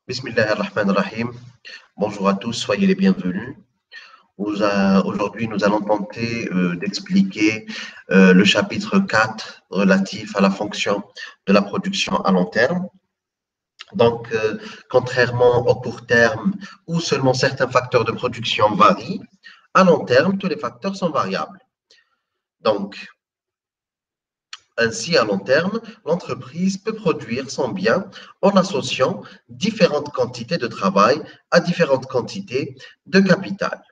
Bismillahirrahmanirrahim. Bonjour à tous, soyez les bienvenus. Aujourd'hui, nous allons tenter d'expliquer le chapitre 4 relatif à la fonction de la production à long terme. Donc, contrairement au court terme où seulement certains facteurs de production varient, à long terme, tous les facteurs sont variables. Donc, ainsi, à long terme, l'entreprise peut produire son bien en associant différentes quantités de travail à différentes quantités de capital.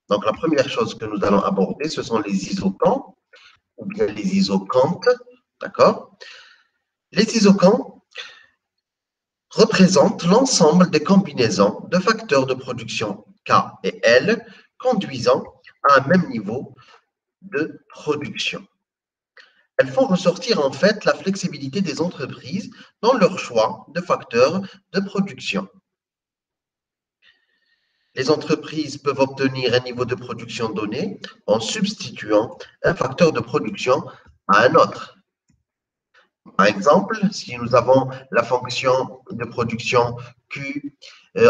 Donc, la première chose que nous allons aborder, ce sont les isocants ou bien les isocantes. D'accord? Les isocants représentent l'ensemble des combinaisons de facteurs de production K et L conduisant à un même niveau de production. Elles font ressortir en fait la flexibilité des entreprises dans leur choix de facteurs de production. Les entreprises peuvent obtenir un niveau de production donné en substituant un facteur de production à un autre. Par exemple, si nous avons la fonction de production Q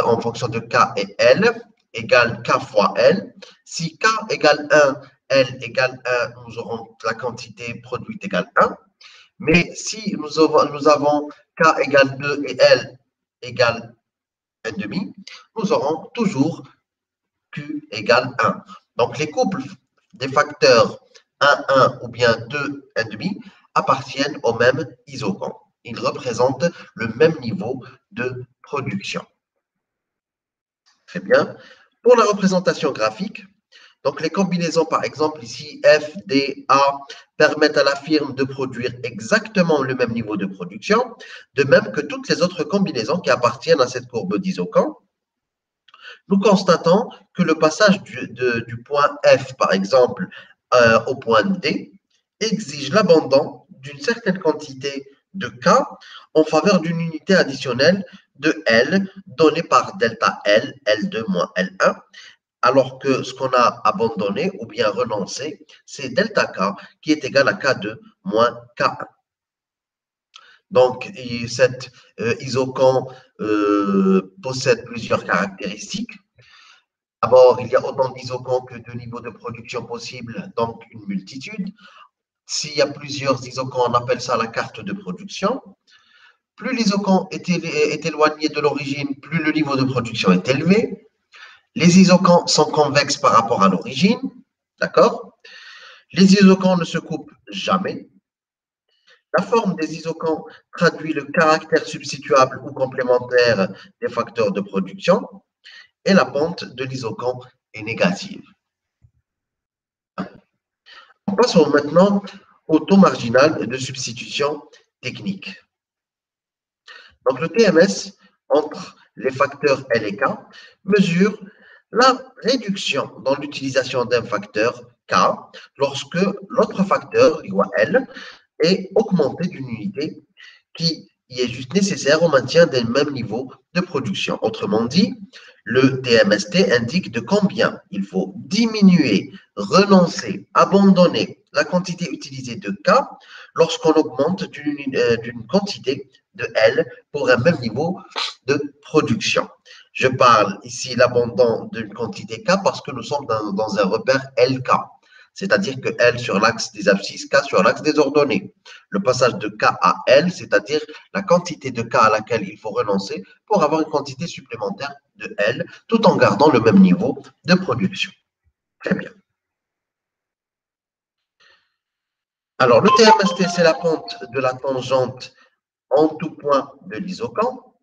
en fonction de K et L égale K fois L, si K égale 1, L égale 1, nous aurons la quantité produite égale 1. Mais si nous avons K égale 2 et L égale 1,5, nous aurons toujours Q égale 1. Donc, les couples des facteurs 1, 1 ou bien 2, 1,5 appartiennent au même isocant. Ils représentent le même niveau de production. Très bien. Pour la représentation graphique, donc les combinaisons, par exemple, ici, F, D, A, permettent à la firme de produire exactement le même niveau de production, de même que toutes les autres combinaisons qui appartiennent à cette courbe d'isocant. Nous constatons que le passage du point F, par exemple, au point D, exige l'abandon d'une certaine quantité de K en faveur d'une unité additionnelle de L donnée par delta L, L2 moins L1, alors que ce qu'on a abandonné ou bien renoncé, c'est delta K qui est égal à K2 moins K1. Donc, cet isocant possède plusieurs caractéristiques. D'abord, il y a autant d'isocants que de niveaux de production possibles, donc une multitude. S'il y a plusieurs isocants, on appelle ça la carte de production. Plus l'isocant est éloigné de l'origine, plus le niveau de production est élevé. Les isocants sont convexes par rapport à l'origine, d'accord? Les isocants ne se coupent jamais. La forme des isocants traduit le caractère substituable ou complémentaire des facteurs de production et la pente de l'isocant est négative. On passe maintenant au taux marginal de substitution technique. Donc le TMS, entre les facteurs L et K, mesure la réduction dans l'utilisation d'un facteur K lorsque l'autre facteur, L, est augmenté d'une unité qui est juste nécessaire au maintien d'un même niveau de production. Autrement dit, le TMST indique de combien il faut diminuer, renoncer, abandonner la quantité utilisée de K lorsqu'on augmente d'une quantité de L pour un même niveau de production. Je parle ici l'abandon d'une quantité K parce que nous sommes dans un repère LK, c'est-à-dire que L sur l'axe des abscisses, K sur l'axe des ordonnées. Le passage de K à L, c'est-à-dire la quantité de K à laquelle il faut renoncer pour avoir une quantité supplémentaire de L, tout en gardant le même niveau de production. Très bien. Alors, le TMST, c'est la pente de la tangente en tout point de l'isocant.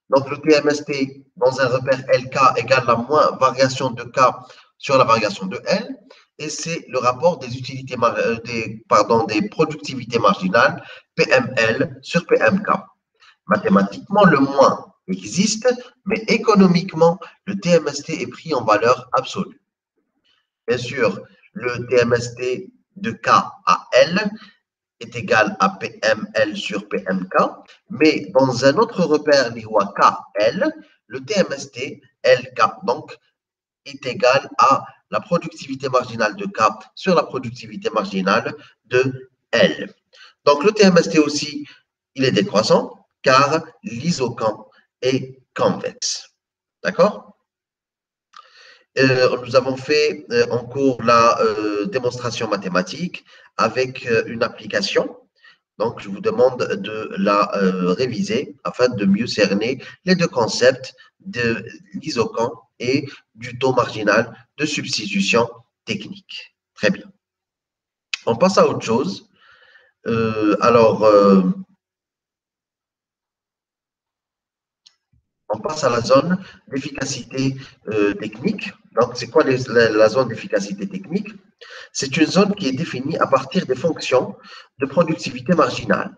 Donc, le TMST, dans un repère LK, égale la moins variation de K sur la variation de L. Et c'est le rapport des des productivités marginales, PML sur PMK. Mathématiquement, le moins existe, mais économiquement, le TMST est pris en valeur absolue. Bien sûr, le TMST de K à L est égal à PML sur PMK, mais dans un autre repère, KL, le TMST, LK, donc, est égal à la productivité marginale de K sur la productivité marginale de L. Donc, le TMST aussi, il est décroissant, car l'isocant est convexe. D'accord? Nous avons fait en cours la démonstration mathématique avec une application. Donc, je vous demande de la réviser afin de mieux cerner les deux concepts de l'isoquant et du taux marginal de substitution technique. Très bien. On passe à autre chose. On passe à la zone d'efficacité technique. Donc, c'est quoi la zone d'efficacité technique? C'est une zone qui est définie à partir des fonctions de productivité marginale.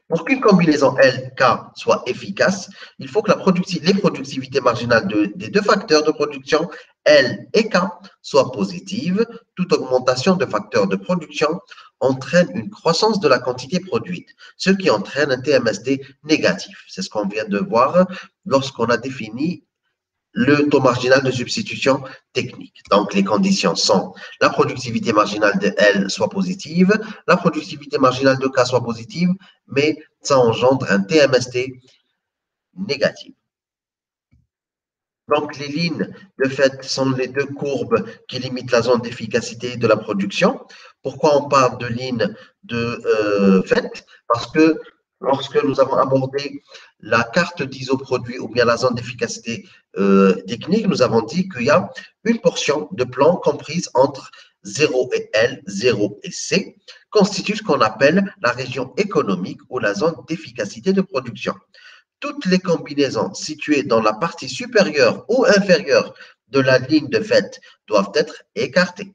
Pour qu'une combinaison L-K soit efficace, il faut que les productivités marginales des deux facteurs de production, L et K, soient positives. Toute augmentation de facteurs de production entraîne une croissance de la quantité produite, ce qui entraîne un TMSD négatif. C'est ce qu'on vient de voir lorsqu'on a défini le taux marginal de substitution technique. Donc, les conditions sont la productivité marginale de L soit positive, la productivité marginale de K soit positive, mais ça engendre un TMST négatif. Donc, les lignes de fait sont les deux courbes qui limitent la zone d'efficacité de la production. Pourquoi on parle de lignes de fait? Parce que lorsque nous avons abordé la carte d'isoproduit ou bien la zone d'efficacité technique, nous avons dit qu'il y a une portion de plan comprise entre 0 et L, 0 et C, constitue ce qu'on appelle la région économique ou la zone d'efficacité de production. Toutes les combinaisons situées dans la partie supérieure ou inférieure de la ligne de fait doivent être écartées.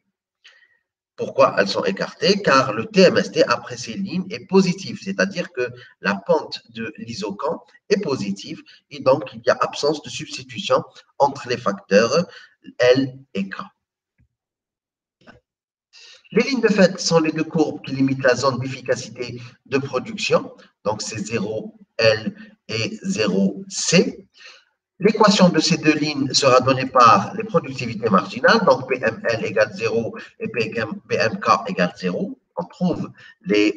Pourquoi elles sont écartées? Car le TMST après ces lignes est positif, c'est-à-dire que la pente de l'isoquant est positive et donc il y a absence de substitution entre les facteurs L et K. Les lignes de fait sont les deux courbes qui limitent la zone d'efficacité de production, donc c'est 0L et 0C. L'équation de ces deux lignes sera donnée par les productivités marginales, donc PML égale 0 et PMK égale 0. On trouve les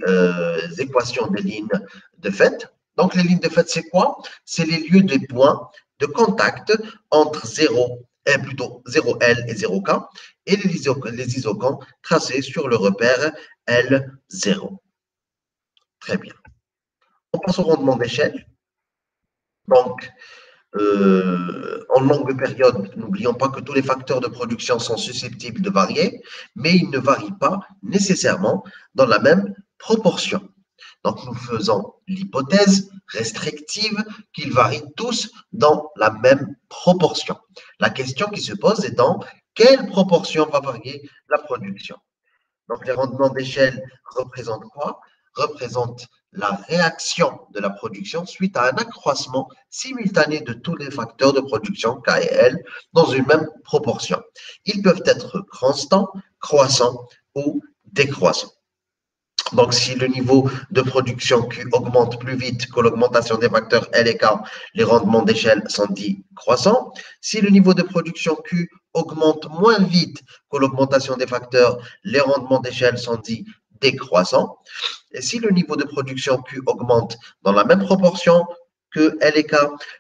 équations des lignes de fait. Donc, les lignes de fait, c'est quoi? C'est les lieux des points de contact entre 0L et 0K et les isoquants tracés sur le repère L0. Très bien. On passe au rendement d'échelle. Donc, en longue période, n'oublions pas que tous les facteurs de production sont susceptibles de varier, mais ils ne varient pas nécessairement dans la même proportion. Donc, nous faisons l'hypothèse restrictive qu'ils varient tous dans la même proportion. La question qui se pose est dans quelle proportion va varier la production. Donc, les rendements d'échelle représentent quoi? Représentent la réaction de la production suite à un accroissement simultané de tous les facteurs de production K et L dans une même proportion. Ils peuvent être constants, croissants ou décroissants. Donc, si le niveau de production Q augmente plus vite que l'augmentation des facteurs L et K, les rendements d'échelle sont dits croissants. Si le niveau de production Q augmente moins vite que l'augmentation des facteurs, les rendements d'échelle sont dits décroissants. Et si le niveau de production Q augmente dans la même proportion que L et K,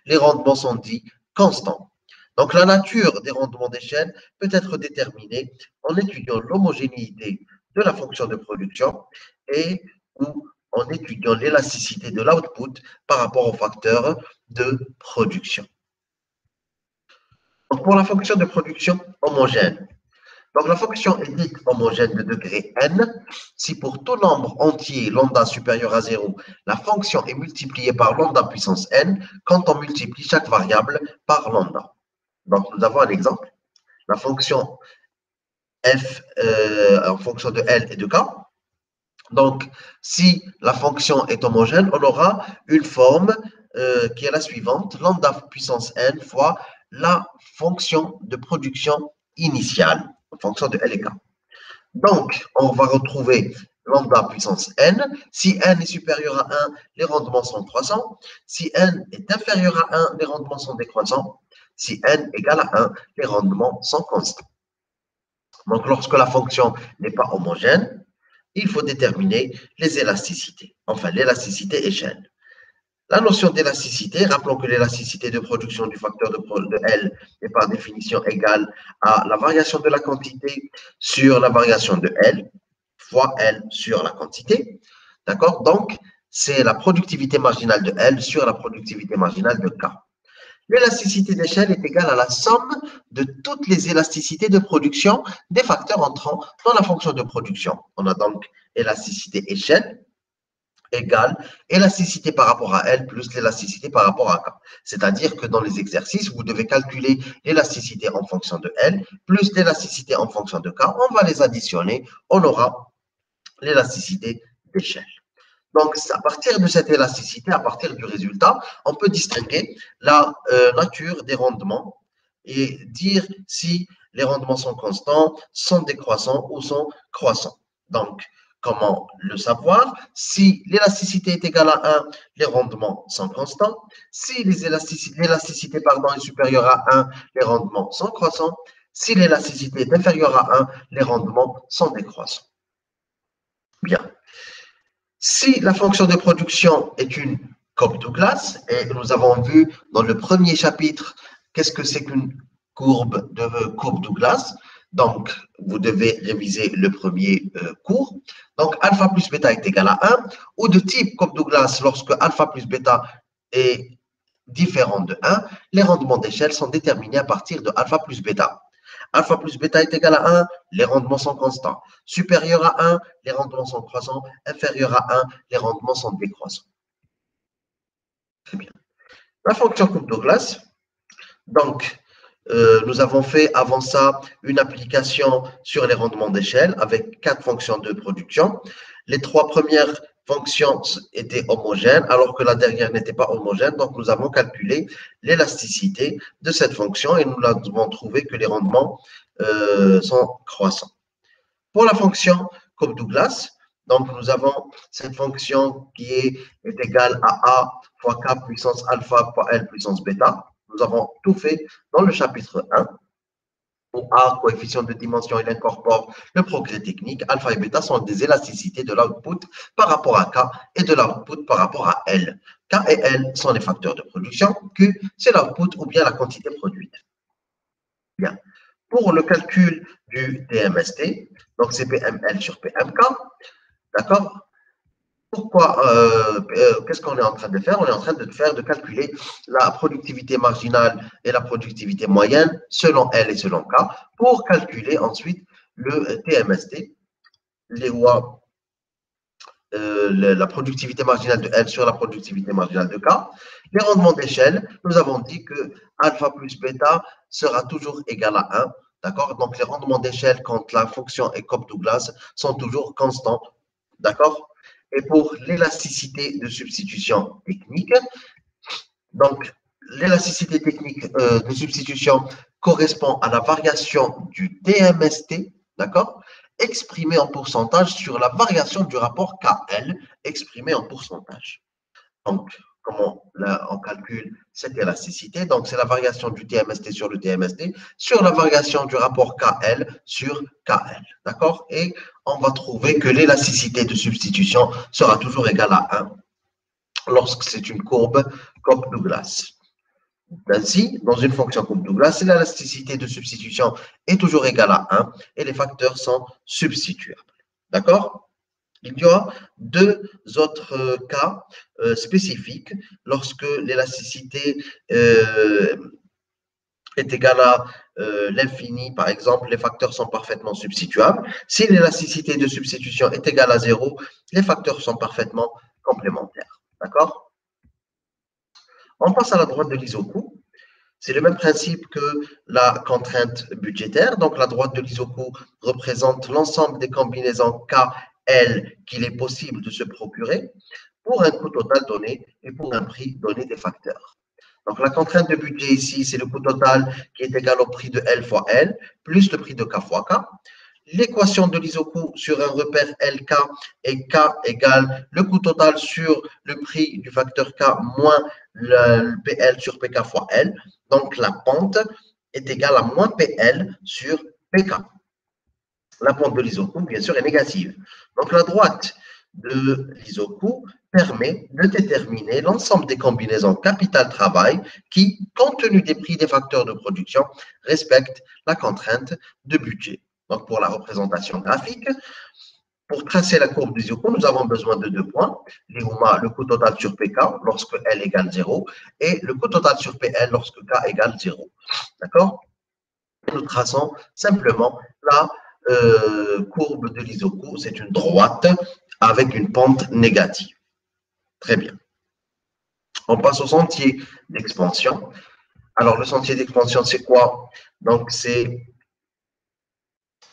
les rendements sont dits constants. Donc, la nature des rendements d'échelle peut être déterminée en étudiant l'homogénéité de la fonction de production et ou en étudiant l'élasticité de l'output par rapport aux facteurs de production. Donc, pour la fonction de production homogène, donc la fonction est dite homogène de degré n si pour tout nombre entier lambda supérieur à 0, la fonction est multipliée par lambda puissance n quand on multiplie chaque variable par lambda. Donc, nous avons un exemple. La fonction f en fonction de L et de K. Donc, si la fonction est homogène, on aura une forme qui est la suivante, lambda puissance n fois la fonction de production initiale, en fonction de L et K. Donc, on va retrouver lambda puissance n. Si n est supérieur à 1, les rendements sont croissants. Si n est inférieur à 1, les rendements sont décroissants. Si n égale à 1, les rendements sont constants. Donc, lorsque la fonction n'est pas homogène, il faut déterminer les élasticités, enfin l'élasticité échelle. La notion d'élasticité, rappelons que l'élasticité de production du facteur de L est par définition égale à la variation de la quantité sur la variation de L fois L sur la quantité. D'accord? Donc, c'est la productivité marginale de L sur la productivité marginale de K. L'élasticité d'échelle est égale à la somme de toutes les élasticités de production des facteurs entrant dans la fonction de production. On a donc élasticité échelle égale élasticité par rapport à L plus l'élasticité par rapport à K. C'est-à-dire que dans les exercices, vous devez calculer l'élasticité en fonction de L plus l'élasticité en fonction de K. On va les additionner, on aura l'élasticité d'échelle. Donc, à partir de cette élasticité, à partir du résultat, on peut distinguer la nature des rendements et dire si les rendements sont constants, sont décroissants ou sont croissants. Donc, comment le savoir? Si l'élasticité est égale à 1, les rendements sont constants. Si l'élasticité est supérieure à 1, les rendements sont croissants. Si l'élasticité est inférieure à 1, les rendements sont décroissants. Bien. Si la fonction de production est une Cobb-Douglas, et nous avons vu dans le premier chapitre qu'est-ce que c'est qu'une courbe de Cobb-Douglas, donc vous devez réviser le premier cours. Donc alpha plus bêta est égal à 1, ou de type Cobb-Douglas, lorsque alpha plus bêta est différent de 1, les rendements d'échelle sont déterminés à partir de alpha plus bêta. Alpha plus bêta est égal à 1, les rendements sont constants. Supérieur à 1, les rendements sont croissants. Inférieur à 1, les rendements sont décroissants. Très bien. La fonction Cobb-Douglas, donc, nous avons fait avant ça une application sur les rendements d'échelle avec 4 fonctions de production. Les 3 premières fonctions étaient homogènes, alors que la dernière n'était pas homogène. Donc, nous avons calculé l'élasticité de cette fonction et nous avons trouvé que les rendements sont croissants. Pour la fonction Cobb-Douglas, donc nous avons cette fonction qui est égale à A fois K puissance alpha fois L puissance bêta. Nous avons tout fait dans le chapitre 1. Où A, coefficient de dimension, il incorpore le progrès technique. Alpha et bêta sont des élasticités de l'output par rapport à K et de l'output par rapport à L. K et L sont les facteurs de production. Q, c'est l'output ou bien la quantité produite. Bien. Pour le calcul du TMST, donc c'est PML sur PMK, d'accord? Pourquoi, qu'est-ce qu'on est en train de faire? On est en train de calculer la productivité marginale et la productivité moyenne selon L et selon K pour calculer ensuite le TMST, les lois, la productivité marginale de L sur la productivité marginale de K. Les rendements d'échelle, nous avons dit que alpha plus bêta sera toujours égal à 1. D'accord? Donc, les rendements d'échelle quand la fonction est Cobb-Douglas sont toujours constants. D'accord? Et pour l'élasticité de substitution technique, donc l'élasticité technique de substitution correspond à la variation du TMST, d'accord, exprimée en pourcentage sur la variation du rapport KL exprimé en pourcentage. Donc, comment on calcule cette élasticité? Donc, c'est la variation du TMST sur le TMST sur la variation du rapport KL sur KL. D'accord? Et on va trouver que l'élasticité de substitution sera toujours égale à 1 lorsque c'est une courbe Cobb-Douglas. Ainsi, dans une fonction Cobb-Douglas, l'élasticité de substitution est toujours égale à 1 et les facteurs sont substituables. D'accord? Il y aura deux autres cas spécifiques lorsque l'élasticité est égale à l'infini. Par exemple, les facteurs sont parfaitement substituables. Si l'élasticité de substitution est égale à 0, les facteurs sont parfaitement complémentaires. D'accord? On passe à la droite de l'Isoku. C'est le même principe que la contrainte budgétaire. Donc, la droite de l'Isoku représente l'ensemble des combinaisons K, L qu'il est possible de se procurer pour un coût total donné et pour un prix donné des facteurs. Donc, la contrainte de budget ici, c'est le coût total qui est égal au prix de L fois L plus le prix de K fois K. L'équation de l'Isoku sur un repère LK est K égale le coût total sur le prix du facteur K moins le PL sur PK fois L. Donc, la pente est égale à moins PL sur PK. La pente de l'Isoku, bien sûr, est négative. Donc, la droite de l'Isoku permet de déterminer l'ensemble des combinaisons capital-travail qui, compte tenu des prix des facteurs de production, respectent la contrainte de budget. Donc, pour la représentation graphique, pour tracer la courbe des IOCO, nous avons besoin de 2 points. Le coût total sur PK lorsque L égale 0 et le coût total sur PL lorsque K égale 0. D'accord? Nous traçons simplement la courbe de l'ISOCO. C'est une droite avec une pente négative. Très bien. On passe au sentier d'expansion. Alors, le sentier d'expansion, c'est quoi? Donc, c'est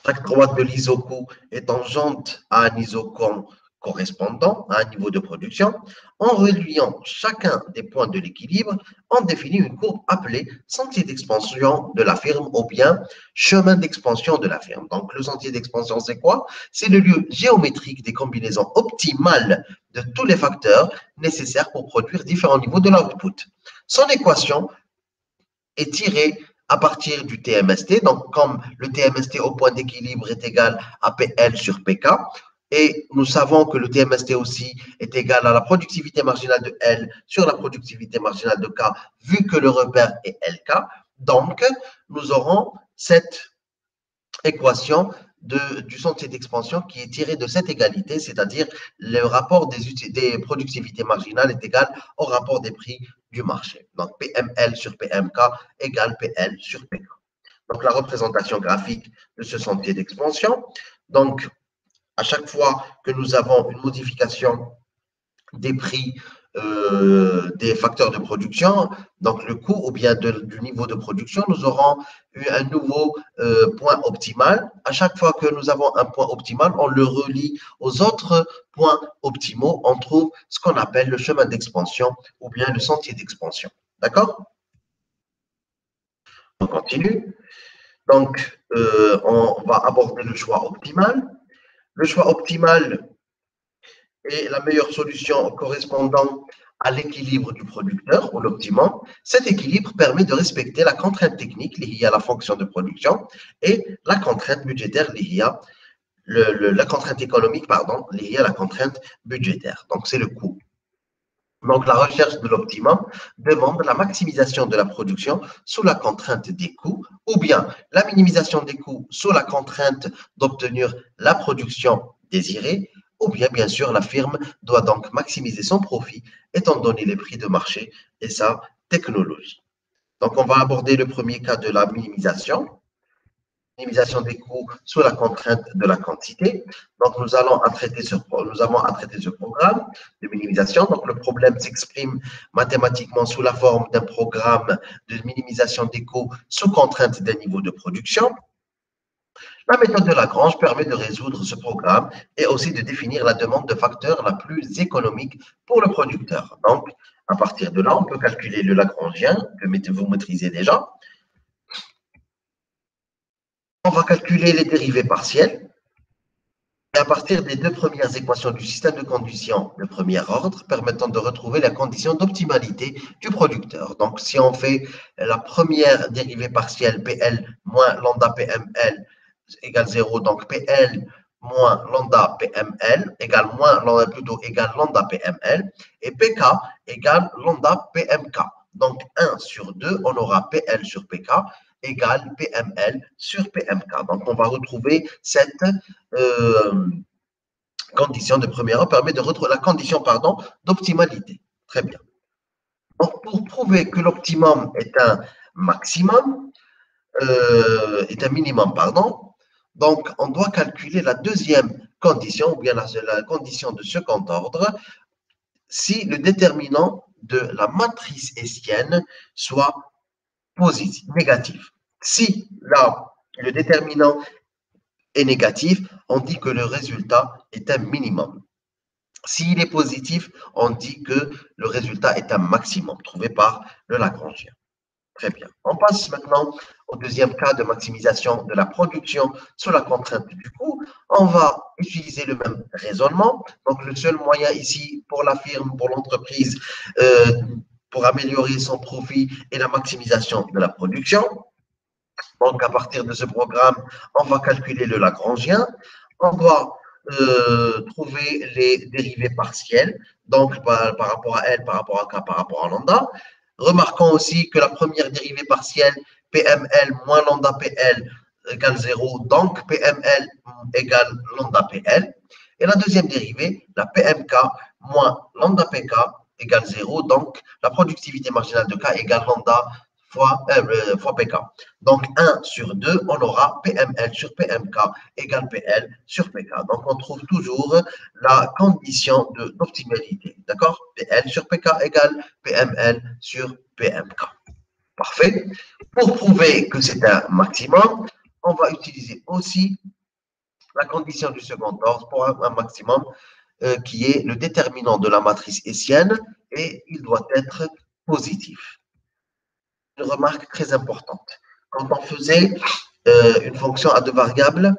chaque droite de l'ISOCO est tangente à un isocone correspondant à un niveau de production. En reliant chacun des points de l'équilibre, on définit une courbe appelée sentier d'expansion de la firme ou bien chemin d'expansion de la firme. Donc, le sentier d'expansion, c'est quoi? C'est le lieu géométrique des combinaisons optimales de tous les facteurs nécessaires pour produire différents niveaux de l'output. Son équation est tirée à partir du TMST. Donc, comme le TMST au point d'équilibre est égal à PL sur PK, et nous savons que le TMST aussi est égal à la productivité marginale de L sur la productivité marginale de K, vu que le repère est LK. Donc, nous aurons cette équation du sentier d'expansion qui est tirée de cette égalité, c'est-à-dire le rapport des productivités marginales est égal au rapport des prix du marché. Donc, PML sur PMK égale PL sur PK. Donc, la représentation graphique de ce sentier d'expansion. Donc, à chaque fois que nous avons une modification des prix des facteurs de production, donc le coût ou bien du niveau de production, nous aurons eu un nouveau point optimal. À chaque fois que nous avons un point optimal, on le relie aux autres points optimaux. On trouve ce qu'on appelle le chemin d'expansion ou bien le sentier d'expansion. D'accord? On continue. Donc, on va aborder le choix optimal. Le choix optimal est la meilleure solution correspondant à l'équilibre du producteur ou l'optimum. Cet équilibre permet de respecter la contrainte technique liée à la fonction de production et la contrainte budgétaire liée à la contrainte économique, pardon, liée à la contrainte budgétaire. Donc, c'est le coût. Donc, la recherche de l'optimum demande la maximisation de la production sous la contrainte des coûts ou bien la minimisation des coûts sous la contrainte d'obtenir la production désirée ou bien sûr, la firme doit donc maximiser son profit étant donné les prix de marché et sa technologie. Donc, on va aborder le premier cas de la minimisation. Minimisation des coûts sous la contrainte de la quantité. Donc, nous avons à traiter ce programme de minimisation. Donc, le problème s'exprime mathématiquement sous la forme d'un programme de minimisation des coûts sous contrainte d'un niveau de production. La méthode de Lagrange permet de résoudre ce programme et aussi de définir la demande de facteur la plus économique pour le producteur. Donc, à partir de là, on peut calculer le Lagrangien, que vous maîtrisez déjà. On va calculer les dérivées partielles. Et à partir des deux premières équations du système de conditions de premier ordre, permettant de retrouver la condition d'optimalité du producteur. Donc, si on fait la première dérivée partielle, PL moins lambda PML, égale 0, donc PL moins lambda PML égale lambda PML et PK égale lambda PMK. Donc 1 sur 2, on aura PL sur PK égale PML sur PMK. Donc on va retrouver cette condition de premier ordre, permet de retrouver la condition d'optimalité. Très bien. Donc pour prouver que l'optimum est un maximum, est un minimum, donc, on doit calculer la deuxième condition, ou bien la condition de second ordre, si le déterminant de la matrice hessienne soit positif, négatif. Si là, le déterminant est négatif, on dit que le résultat est un minimum. S'il est positif, on dit que le résultat est un maximum, trouvé par le Lagrangien. Très bien. On passe maintenant au deuxième cas de maximisation de la production sous la contrainte du coût. On va utiliser le même raisonnement. Donc, le seul moyen ici pour la firme, pour l'entreprise, pour améliorer son profit est la maximisation de la production. Donc, à partir de ce programme, on va calculer le Lagrangien. On doit trouver les dérivées partielles, donc par rapport à L, par rapport à K, par rapport à lambda. Remarquons aussi que la première dérivée partielle, PML moins lambda PL égale 0, donc PML égale lambda PL. Et la deuxième dérivée, la PMK moins lambda PK égale 0, donc la productivité marginale de K égale lambda fois PK. Donc 1 sur 2, on aura PML sur PMK égale PL sur PK. Donc on trouve toujours la condition d'optimalité. D'accord? PL sur PK égale PML sur PMK. Parfait. Pour prouver que c'est un maximum, on va utiliser aussi la condition du second ordre pour un maximum qui est le déterminant de la matrice hessienne et il doit être positif. Une remarque très importante. Quand on faisait une fonction à deux variables,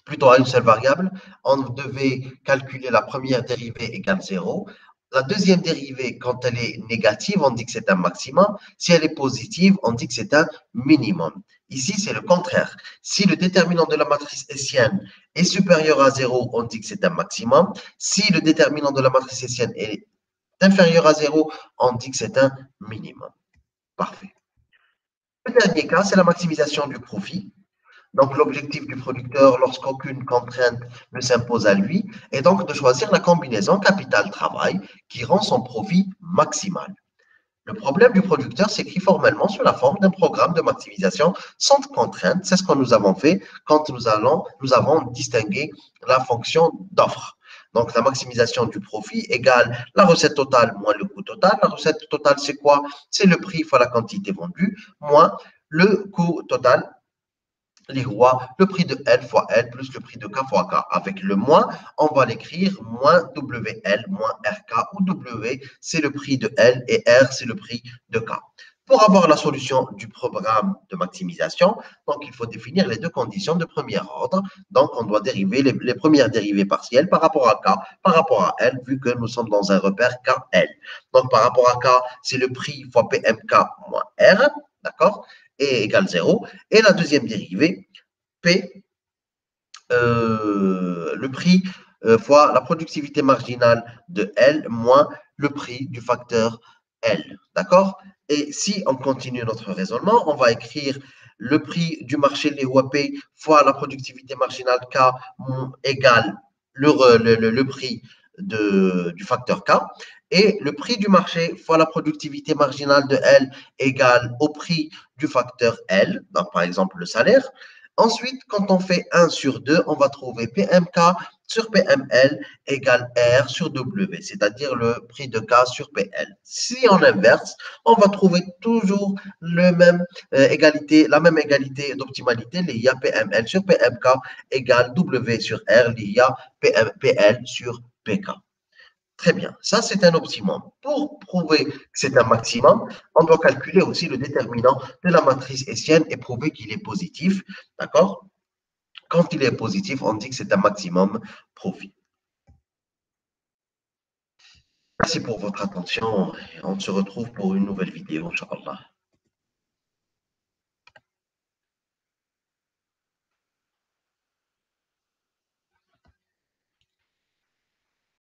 plutôt à une seule variable, on devait calculer la première dérivée égale 0. La deuxième dérivée, quand elle est négative, on dit que c'est un maximum. Si elle est positive, on dit que c'est un minimum. Ici, c'est le contraire. Si le déterminant de la matrice hessienne est supérieur à 0, on dit que c'est un maximum. Si le déterminant de la matrice hessienne est inférieur à 0, on dit que c'est un minimum. Parfait. Le dernier cas, c'est la maximisation du profit. Donc, l'objectif du producteur, lorsqu'aucune contrainte ne s'impose à lui, est donc de choisir la combinaison capital-travail qui rend son profit maximal. Le problème du producteur s'écrit formellement sous la forme d'un programme de maximisation sans contrainte. C'est ce que nous avons fait quand nous avons distingué la fonction d'offre. Donc, la maximisation du profit égale la recette totale moins le coût total. La recette totale, c'est quoi? C'est le prix fois la quantité vendue moins le coût total, les rois, le prix de L fois L plus le prix de K fois K. Avec le moins, on va l'écrire moins WL moins RK, où W, c'est le prix de L et R, c'est le prix de K. Pour avoir la solution du programme de maximisation, donc il faut définir les deux conditions de premier ordre. Donc, on doit dériver les premières dérivées partielles par rapport à K, par rapport à L, vu que nous sommes dans un repère KL. Donc, par rapport à K, c'est le prix fois PMK moins R, d'accord, et égale 0. Et la deuxième dérivée, P, le prix fois la productivité marginale de L moins le prix du facteur L. D'accord? Et si on continue notre raisonnement, on va écrire le prix du marché de l'EOP fois la productivité marginale K égale le prix du facteur K. Et le prix du marché fois la productivité marginale de L égale au prix du facteur L, donc par exemple le salaire. Ensuite, quand on fait 1 sur 2, on va trouver PMK sur PML égale R sur W, c'est-à-dire le prix de K sur PL. Si on inverse, on va trouver toujours la même égalité d'optimalité, l'IA PML sur PMK égale W sur R, l'IA PL sur PK. Très bien, ça c'est un optimum. Pour prouver que c'est un maximum, on doit calculer aussi le déterminant de la matrice hessienne et prouver qu'il est positif. D'accord? Quand il est positif, on dit que c'est un maximum profit. Merci pour votre attention et on se retrouve pour une nouvelle vidéo, Inch'Allah.